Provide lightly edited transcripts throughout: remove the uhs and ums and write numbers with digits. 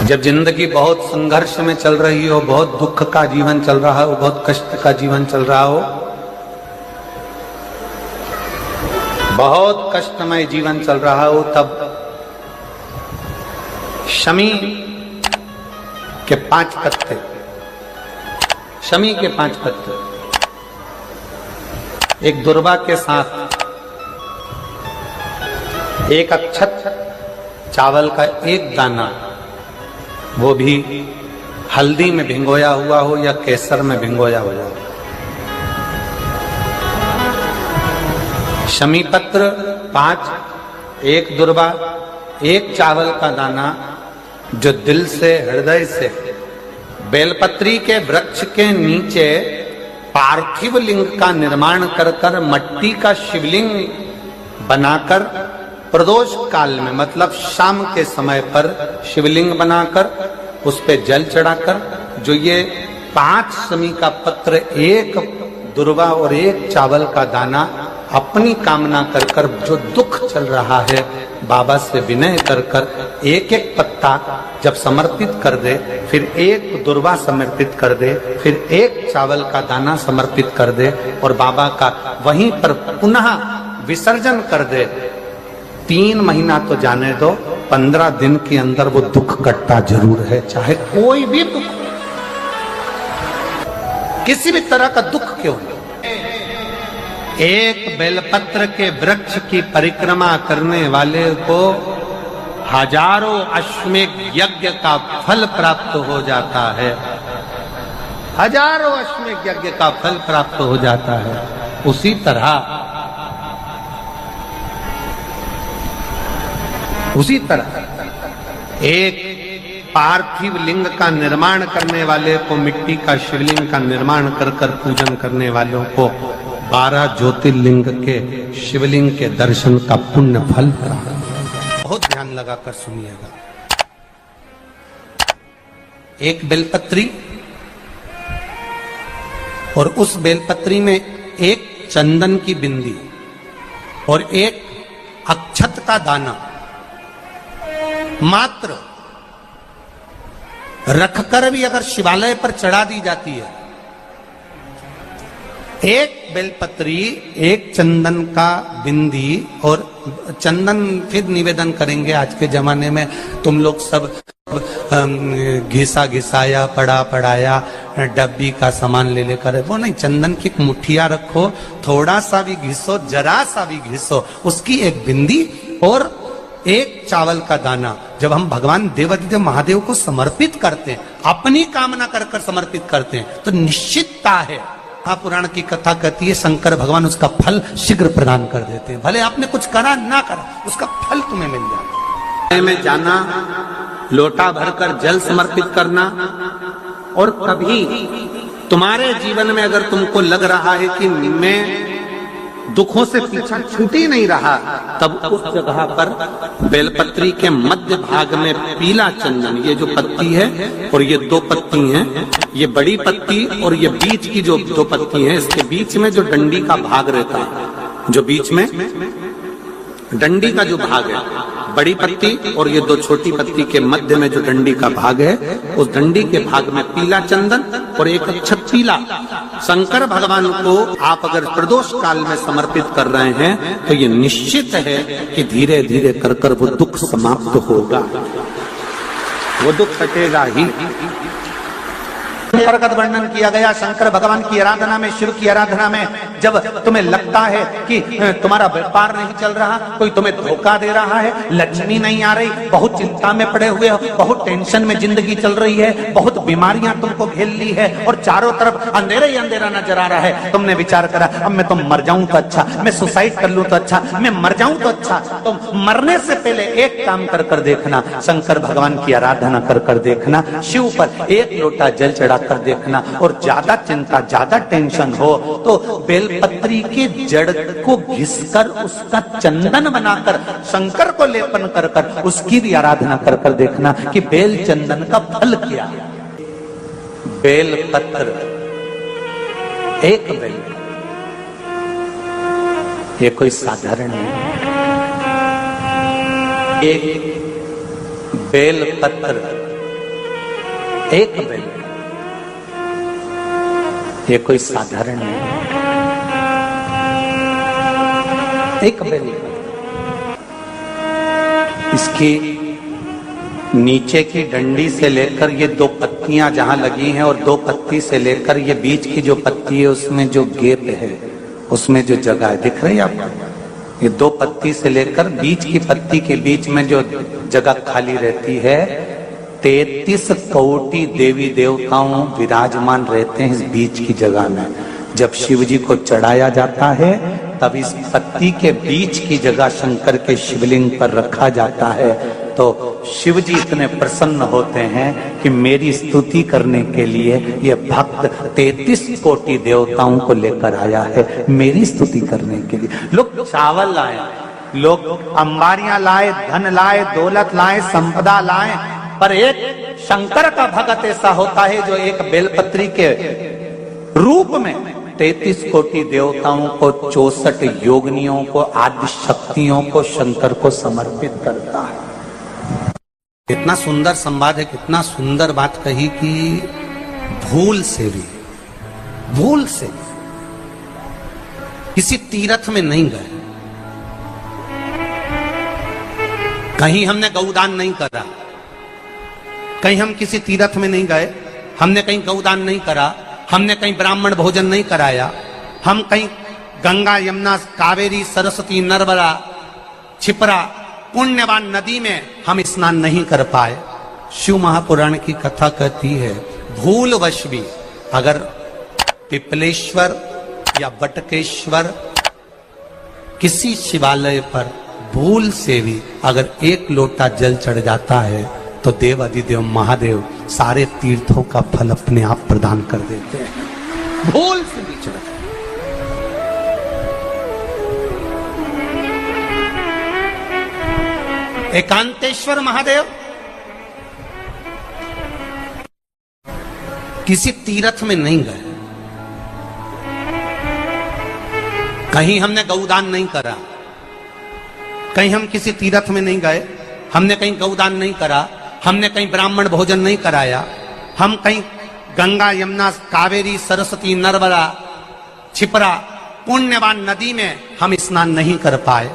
जब जिंदगी बहुत संघर्ष में चल रही हो, बहुत दुख का जीवन चल रहा हो, बहुत कष्ट का जीवन चल रहा हो, बहुत कष्टमय जीवन चल रहा हो, तब शमी के 5 पत्ते, शमी के 5 पत्ते एक दुर्वा के साथ एक अक्षत चावल का एक दाना, वो भी हल्दी में भिंगोया हुआ हो या केसर में भिंगोया हुआ हो, शमी पत्र 5, एक दुर्वा, एक चावल का दाना, जो दिल से हृदय से बेलपत्री के वृक्ष के नीचे पार्थिव लिंग का निर्माण कर कर मट्टी का शिवलिंग बनाकर प्रदोष काल में, मतलब शाम के समय पर शिवलिंग बनाकर उस पे जल चढ़ाकर, जो ये 5 शमी का पत्र, एक दुर्वा और एक चावल का दाना अपनी कामना कर कर, जो दुख चल रहा है बाबा से विनय कर कर एक एक पत्ता जब समर्पित कर दे, फिर एक दुर्वा समर्पित कर दे, फिर एक चावल का दाना समर्पित कर दे और बाबा का वहीं पर पुनः विसर्जन कर दे, 3 महीना तो जाने दो, 15 दिन के अंदर वो दुख कटता जरूर है, चाहे कोई भी दुख, किसी भी तरह का दुख क्यों हो। एक बेलपत्र के वृक्ष की परिक्रमा करने वाले को हजारों अश्वमेध यज्ञ का फल प्राप्त हो जाता है, हजारों अश्वमेध यज्ञ का फल प्राप्त हो जाता है। उसी तरह एक पार्थिव लिंग का निर्माण करने वाले को, मिट्टी का शिवलिंग का निर्माण कर कर पूजन करने वालों को 12 ज्योतिर्लिंग के शिवलिंग के दर्शन का पुण्य फल प्राप्त। बहुत ध्यान लगाकर सुनिएगा। एक बेलपत्री और उस बेलपत्री में एक चंदन की बिंदी और एक अक्षत का दाना मात्र रखकर भी अगर शिवालय पर चढ़ा दी जाती है, एक बेलपत्री, एक चंदन का बिंदी, और चंदन फिर निवेदन करेंगे। आज के जमाने में तुम लोग सब घिसा घिसाया, पड़ा पड़ाया, डब्बी का सामान ले लेकर, वो नहीं, चंदन की एक मुठिया रखो, थोड़ा सा भी घिसो, जरा सा भी घिसो, उसकी एक बिंदी और एक चावल का दाना, जब हम भगवान देवाधिदेव महादेव को समर्पित करते हैं, अपनी कामना कर कर समर्पित करते हैं, तो निश्चितता है, पुराण की कथा कहती है, शंकर भगवान उसका फल शीघ्र प्रदान कर देते हैं। भले आपने कुछ करा ना करा, उसका फल तुम्हें मिल जाता। में जाना, लोटा भरकर जल समर्पित करना, और कभी तुम्हारे जीवन में अगर तुमको लग रहा है कि मैं दुखों से पीछा छूट ही नहीं रहा, तब उस जगह पर बेलपत्री के मध्य भाग में पीला चंदन, ये जो पत्ती है और ये 2 पत्ती हैं, ये बड़ी पत्ती और ये बीच की जो 2 पत्ती हैं, इसके बीच में जो डंडी का भाग रहता है, जो बीच में डंडी का जो भाग है, बड़ी पत्ती और ये 2 छोटी पत्ती के मध्य में जो डंडी का भाग है, उस डंडी के भाग में पीला चंदन और एक अक्षत पीला, शंकर भगवान को आप अगर प्रदोष काल में समर्पित कर रहे हैं, तो ये निश्चित है कि धीरे धीरे कर कर वो दुख समाप्त होगा, वो दुख हटेगा ही। प्रकट वर्णन किया गया शंकर भगवान की आराधना में, शिव की आराधना में, जब तुम्हें लगता है कि तुम्हारा व्यापार नहीं चल रहा, कोई तुम्हें धोखा दे रहा है, लक्ष्मी नहीं आ रही, बहुत चिंता में पड़े हुए हो, बहुत टेंशन में जिंदगी चल रही है, बहुत बीमारियां तुमको घेर ली है और चारों तरफ अंधेरा ही अंधेरा नजर आ रहा है, तुमने विचार करा अब मैं तो मर जाऊं तो अच्छा, मैं सुसाइड कर लूं तो अच्छा, मैं मर जाऊं तो अच्छा, तो मरने से पहले एक काम कर कर देखना, शंकर भगवान की आराधना कर कर देखना, शिव पर एक लोटा जल चढ़ा कर देखना, और ज्यादा चिंता, ज्यादा टेंशन हो तो बेलपत्री के जड़ को घिसकर उसका चंदन बनाकर शंकर को लेपन कर कर उसकी भी आराधना कर कर देखना कि बेल चंदन का फल क्या है। बेलपत्र, एक बेल, ये कोई साधारण नहीं, एक बेलपत्र एक बेल, ये कोई साधारण नहीं, एक बेल। इसकी नीचे की डंडी से लेकर ये दो पत्तियां जहां लगी हैं और दो पत्ती से लेकर ये बीच की जो पत्ती है उसमें जो गैप है, उसमें जो जगह है, दिख रही है आपको? ये दो पत्ती से लेकर बीच की पत्ती के बीच में जो जगह खाली रहती है, 33 कोटि देवी देवताओं विराजमान रहते हैं इस बीच की जगह में। जब शिव जी को चढ़ाया जाता है तब इस पत्ती के बीच की जगह शंकर के शिवलिंग पर रखा जाता है, तो शिव जी इतने प्रसन्न होते हैं कि मेरी स्तुति करने के लिए ये भक्त 33 कोटि देवताओं को लेकर आया है, मेरी स्तुति करने के लिए। लोग चावल लाए, लोग अंबारियां लाए, धन लाए, दौलत लाए, संपदा लाए, पर एक शंकर का भक्त ऐसा होता है जो एक बेलपत्री के रूप में 33 कोटि देवताओं को, 64 योगिनियों को, आदि शक्तियों को शंकर को समर्पित करता है। कितना सुंदर संवाद है, कितना सुंदर बात कही कि भूल से भी किसी तीर्थ में नहीं गए, कहीं हमने गौदान नहीं करा, कहीं हम किसी तीर्थ में नहीं गए, हमने कहीं गौदान नहीं करा, हमने कहीं ब्राह्मण भोजन नहीं कराया, हम कहीं गंगा यमुना कावेरी सरस्वती नर्मदा छिपरा पुण्यवान नदी में हम स्नान नहीं कर पाए। शिव महापुराण की कथा कहती है भूलवश भी अगर पिपलेश्वर या बटकेश्वर किसी शिवालय पर भूल से भी अगर एक लोटा जल चढ़ जाता है तो देव अधिदेव महादेव सारे तीर्थों का फल अपने आप प्रदान कर देते हैं। भूल से भी चढ़ एकांतेश्वर महादेव किसी तीर्थ में नहीं गए, कहीं हमने गौदान नहीं करा, कहीं हम किसी तीर्थ में नहीं गए, हमने कहीं गौदान नहीं करा, हमने कहीं ब्राह्मण भोजन नहीं कराया, हम कहीं गंगा यमुना कावेरी सरस्वती नर्मदा छिपरा पुण्यवान नदी में हम स्नान नहीं कर पाए।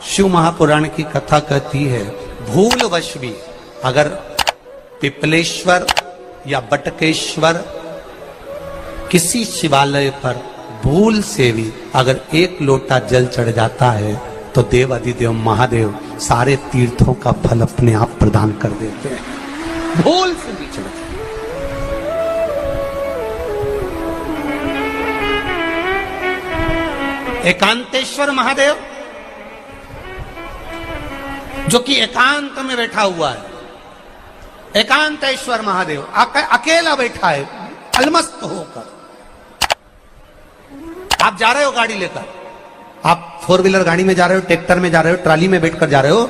शिव महापुराण की कथा कहती है भूलवश भी अगर पिपलेश्वर या बटकेश्वर किसी शिवालय पर भूल से भी अगर एक लोटा जल चढ़ जाता है तो देव अधिदेव महादेव सारे तीर्थों का फल अपने आप प्रदान कर देते हैं। भूल से भी चढ़ एकांतेश्वर महादेव जो कि एकांत में बैठा हुआ है, एकांतेश्वर महादेव अकेला बैठा है अलमस्त होकर। आप जा रहे हो गाड़ी लेकर, आप 4 व्हीलर गाड़ी में जा रहे हो, ट्रैक्टर में जा रहे हो, ट्राली में बैठकर जा रहे हो,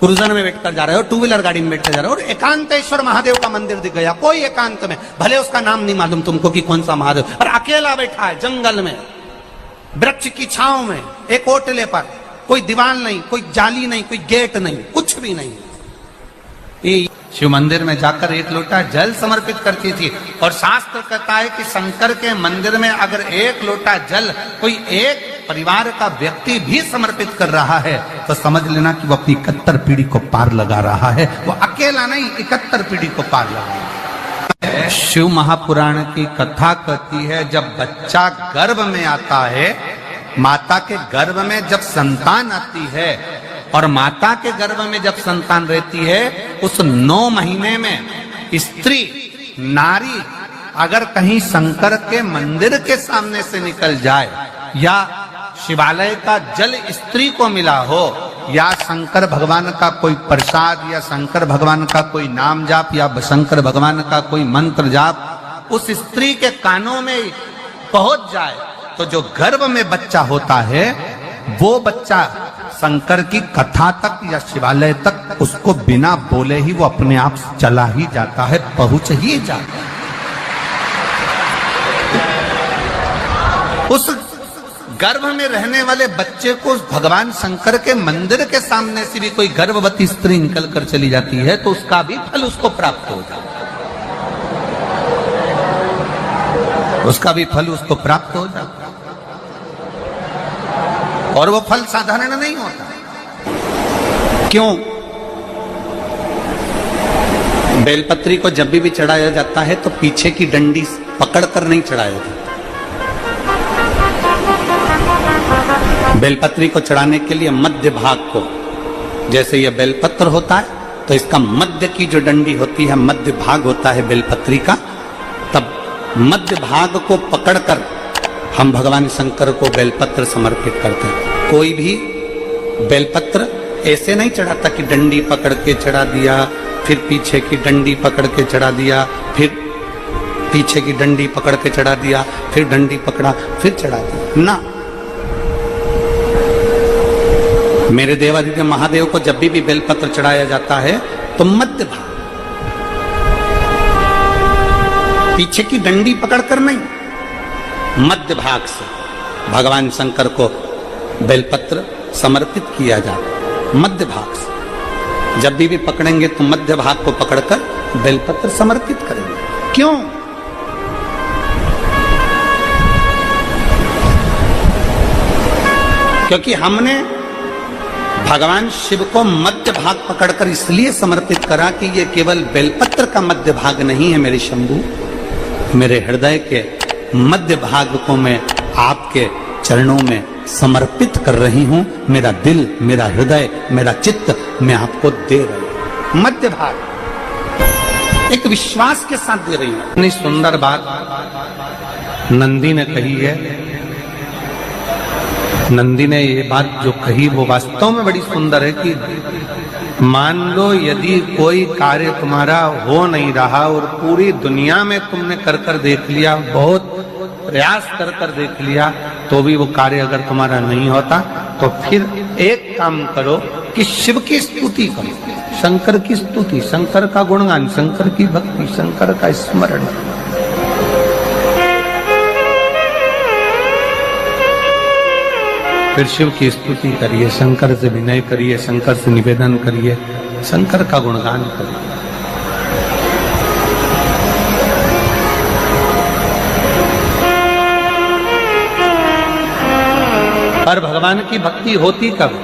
क्रूजर में बैठकर जा रहे हो, 2 व्हीलर गाड़ी में बैठकर जा रहे हो, और एकांतेश्वर महादेव का मंदिर दिख गया कोई एकांत में, भले उसका नाम नहीं मालूम तुमको कि कौन सा महादेव, और अकेला बैठा है जंगल में वृक्ष की छांव में एक ओटले पर, कोई दीवार नहीं, कोई जाली नहीं, कोई गेट नहीं, कुछ भी नहीं। शिव मंदिर में जाकर एक लोटा जल समर्पित करती थी, और शास्त्र कहता है कि शंकर के मंदिर में अगर एक लोटा जल कोई एक परिवार का व्यक्ति भी समर्पित कर रहा है तो समझ लेना कि वो अपनी 71 पीढ़ी को पार लगा रहा है। वो अकेला नहीं, 71 पीढ़ी को पार लगा रहा है। शिव महापुराण की कथा कहती है जब बच्चा गर्भ में आता है, माता के गर्भ में जब संतान आती है और माता के गर्भ में जब संतान रहती है, उस 9 महीने में स्त्री नारी अगर कहीं शंकर के मंदिर के सामने से निकल जाए, या शिवालय का जल स्त्री को मिला हो, या शंकर भगवान का कोई प्रसाद, या शंकर भगवान का कोई नाम जाप, या शंकर भगवान का कोई मंत्र जाप उस स्त्री के कानों में पहुंच जाए, तो जो गर्भ में बच्चा होता है वो बच्चा शंकर की कथा तक या शिवालय तक उसको बिना बोले ही वो अपने आप चला ही जाता है, पहुंच ही जाता है। उस गर्भ में रहने वाले बच्चे को भगवान शंकर के मंदिर के सामने से भी कोई गर्भवती स्त्री निकल कर चली जाती है तो उसका भी फल उसको प्राप्त हो जाता है। उसका भी फल उसको प्राप्त हो जाता, और वो फल साधारण नहीं होता। क्यों? बेलपत्री को जब भी चढ़ाया जाता है तो पीछे की डंडी पकड़कर नहीं चढ़ाया जाता। बेलपत्री को चढ़ाने के लिए मध्य भाग को, जैसे यह बेलपत्र होता है तो इसका मध्य की जो डंडी होती है, मध्य भाग होता है बेलपत्री का, तब मध्य भाग को पकड़कर हम भगवान शंकर को बेलपत्र समर्पित करते हैं। कोई भी बेलपत्र ऐसे नहीं चढ़ाता कि डंडी पकड़ के चढ़ा दिया, फिर पीछे की डंडी पकड़ के चढ़ा दिया, फिर पीछे की डंडी पकड़ के चढ़ा दिया, फिर डंडी पकड़ा, फिर चढ़ा दिया ना। मेरे देवादिदेव महादेव को जब भी बेलपत्र चढ़ाया जाता है तो मध्य भाग, पीछे की डंडी पकड़कर नहीं, मध्य भाग से भगवान शंकर को बेलपत्र समर्पित किया जाता। मध्य भाग से जब भी पकड़ेंगे तो मध्य भाग को पकड़कर बेलपत्र समर्पित करेंगे। क्यों? क्योंकि हमने भगवान शिव को मध्य भाग पकड़कर इसलिए समर्पित करा कि ये केवल बेलपत्र का मध्य भाग नहीं है मेरे शंभू, मेरे हृदय के मध्य भाग को मैं आपके चरणों में समर्पित कर रही हूं। मेरा दिल, मेरा हृदय, मेरा चित्त मैं आपको दे रही हूं। मध्य भाग एक विश्वास के साथ दे रही हूं। इतनी सुंदर बात नंदी ने कही है। नंदी ने ये बात जो कही वो वास्तव में बड़ी सुंदर है कि मान लो यदि कोई कार्य तुम्हारा हो नहीं रहा और पूरी दुनिया में तुमने कर कर देख लिया, बहुत प्रयास कर कर देख लिया, तो भी वो कार्य अगर तुम्हारा नहीं होता, तो फिर एक काम करो कि शिव की स्तुति करो, शंकर की स्तुति, शंकर का गुणगान, शंकर की भक्ति, शंकर का स्मरण। फिर शिव की स्तुति करिए, शंकर से विनय करिए, शंकर से निवेदन करिए, शंकर का गुणगान करिए। पर भगवान की भक्ति होती कब?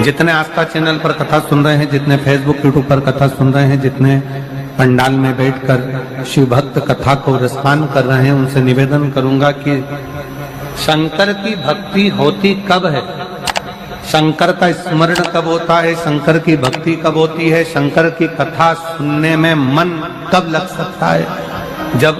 जितने आस्था चैनल पर कथा सुन रहे हैं, जितने फेसबुक यूट्यूब पर कथा सुन रहे हैं, जितने पंडाल में बैठकर शिव भक्त कथा को रसपान कर रहे हैं, उनसे निवेदन करूंगा कि शंकर की भक्ति होती कब है, शंकर का स्मरण कब होता है, शंकर की भक्ति कब होती है, शंकर की कथा सुनने में मन कब लग सकता है? जब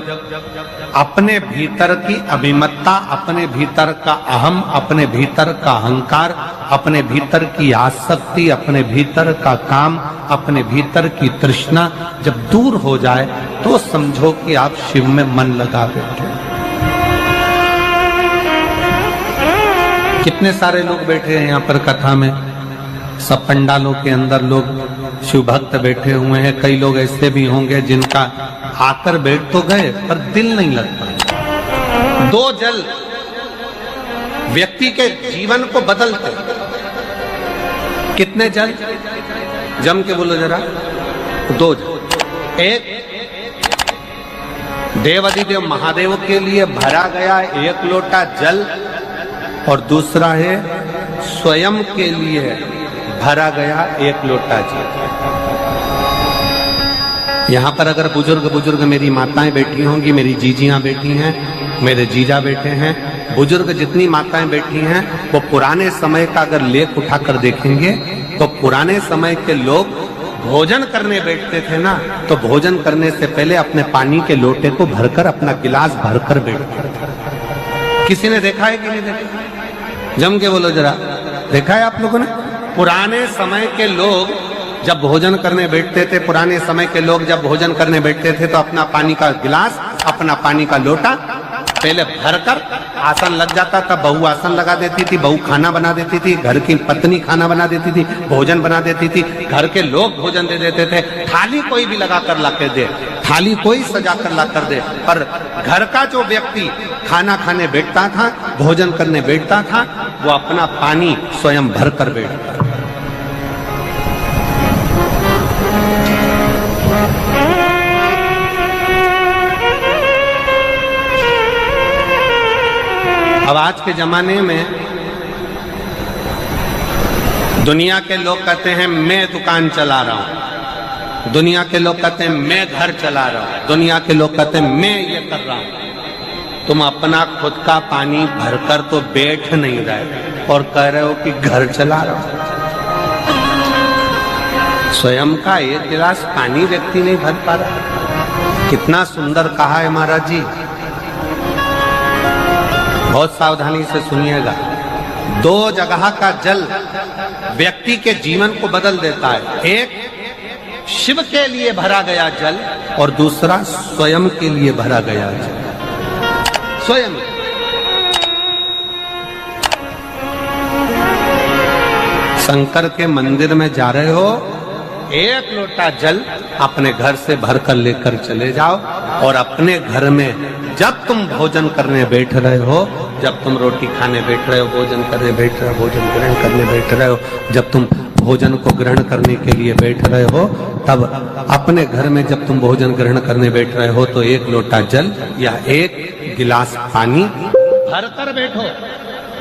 अपने भीतर की अभिमत्ता, अपने भीतर का अहम, अपने भीतर का अहंकार, अपने भीतर की आसक्ति, अपने भीतर का काम, अपने भीतर की तृष्णा जब दूर हो जाए तो समझो कि आप शिव में मन लगा बैठे। कितने सारे लोग बैठे हैं यहाँ पर कथा में, सब पंडालों के अंदर लोग शिव भक्त बैठे हुए हैं। कई लोग ऐसे भी होंगे जिनका आकर बैठ तो गए पर दिल नहीं लगता। दो जल व्यक्ति के जीवन को बदलते। कितने जल? जम के बोलो जरा। दो जल। एक देवादिदेव महादेव के लिए भरा गया 1 लोटा जल, और दूसरा है स्वयं के लिए भरा गया 1 लोटा जल। यहाँ पर अगर बुजुर्ग मेरी माताएं बैठी होंगी, मेरी जीजियां बैठी हैं, मेरे जीजा बैठे हैं, बुजुर्ग जितनी माताएं बैठी हैं, वो पुराने समय का अगर लेख उठाकर देखेंगे तो पुराने समय के लोग भोजन करने बैठते थे ना, तो भोजन करने से पहले अपने पानी के लोटे को भरकर, अपना गिलास भरकर बैठते थे। किसी ने देखा है कि नहीं देखा? जम के बोलो जरा, देखा है आप लोगों ने? पुराने समय के लोग जब भोजन करने बैठते थे, पुराने समय के लोग जब भोजन करने बैठते थे तो अपना पानी का गिलास, अपना पानी का लोटा पहले भरकर आसन लग जाता था। बहू आसन लगा देती थी, बहू खाना बना देती थी, घर की पत्नी खाना बना देती थी, भोजन बना देती थी, घर के लोग भोजन दे देते थे। थाली कोई भी लगा कर ला कर दे, थाली कोई सजा कर ला कर दे, पर घर का जो व्यक्ति खाना खाने बैठता था, भोजन करने बैठता था, वो अपना पानी स्वयं भर कर बैठता। आज के जमाने में दुनिया के लोग कहते हैं मैं दुकान चला रहा हूं, दुनिया के लोग कहते हैं मैं घर चला रहा हूं, दुनिया के लोग कहते हैं मैं ये कर रहा हूं। तुम अपना खुद का पानी भरकर तो बैठ नहीं रहे और कह रहे हो कि घर चला रहा हूं। स्वयं का एक गिलास पानी व्यक्ति नहीं भर पा रहा। कितना सुंदर कहा है महाराज जी, बहुत सावधानी से सुनिएगा। दो जगह का जल व्यक्ति के जीवन को बदल देता है। एक शिव के लिए भरा गया जल और दूसरा स्वयं के लिए भरा गया जल। स्वयं शंकर के मंदिर में जा रहे हो, एक लोटा जल अपने घर से भरकर लेकर चले जाओ और अपने घर में जब तुम भोजन करने बैठ रहे हो, जब तुम रोटी खाने बैठ रहे हो, भोजन करने बैठ रहे हो, भोजन ग्रहण करने बैठ रहे हो, जब तुम भोजन को ग्रहण करने के लिए बैठ रहे हो, तब अपने घर में जब तुम भोजन ग्रहण करने बैठ रहे हो तो एक लोटा जल या एक गिलास पानी भरकर बैठो।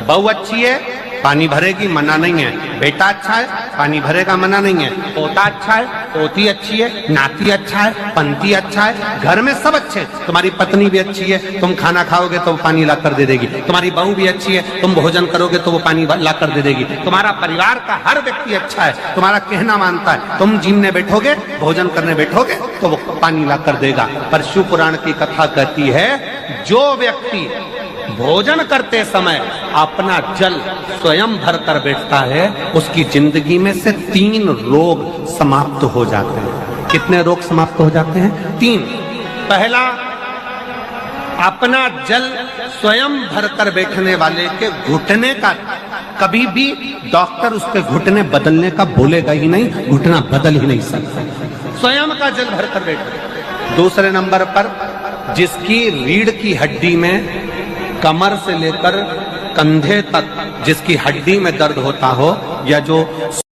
बहू अच्छी है, पानी भरेगी, मना नहीं है। बेटा अच्छा है, पानी भरेगा, मना नहीं है। पोता अच्छा है, पोती अच्छी है, नाती अच्छा है, पंती अच्छा है, घर में सब अच्छे। तुम्हारी पत्नी भी अच्छी है, तुम खाना खाओगे तो वो पानी ला कर दे देगी। तुम्हारी बहू भी अच्छी है, तुम भोजन करोगे तो वो पानी ला कर दे देगी। तुम्हारा परिवार का हर व्यक्ति अच्छा है, तुम्हारा कहना मानता है। तुम जिमने बैठोगे, भोजन करने बैठोगे तो वो पानी ला कर देगा। पर शिव पुराण की कथा कहती है, जो व्यक्ति भोजन करते समय अपना जल स्वयं भरकर बैठता है, उसकी जिंदगी में से 3 रोग समाप्त हो जाते हैं। कितने रोग समाप्त हो जाते हैं? 3। पहला, अपना जल स्वयं भरकर बैठने वाले के घुटने का कभी भी डॉक्टर उसके घुटने बदलने का बोलेगा ही नहीं, घुटना बदल ही नहीं सकता। स्वयं का जल भरकर बैठे। दूसरे नंबर पर, जिसकी रीढ़ की हड्डी में कमर से लेकर कंधे तक जिसकी हड्डी में दर्द होता हो, या जो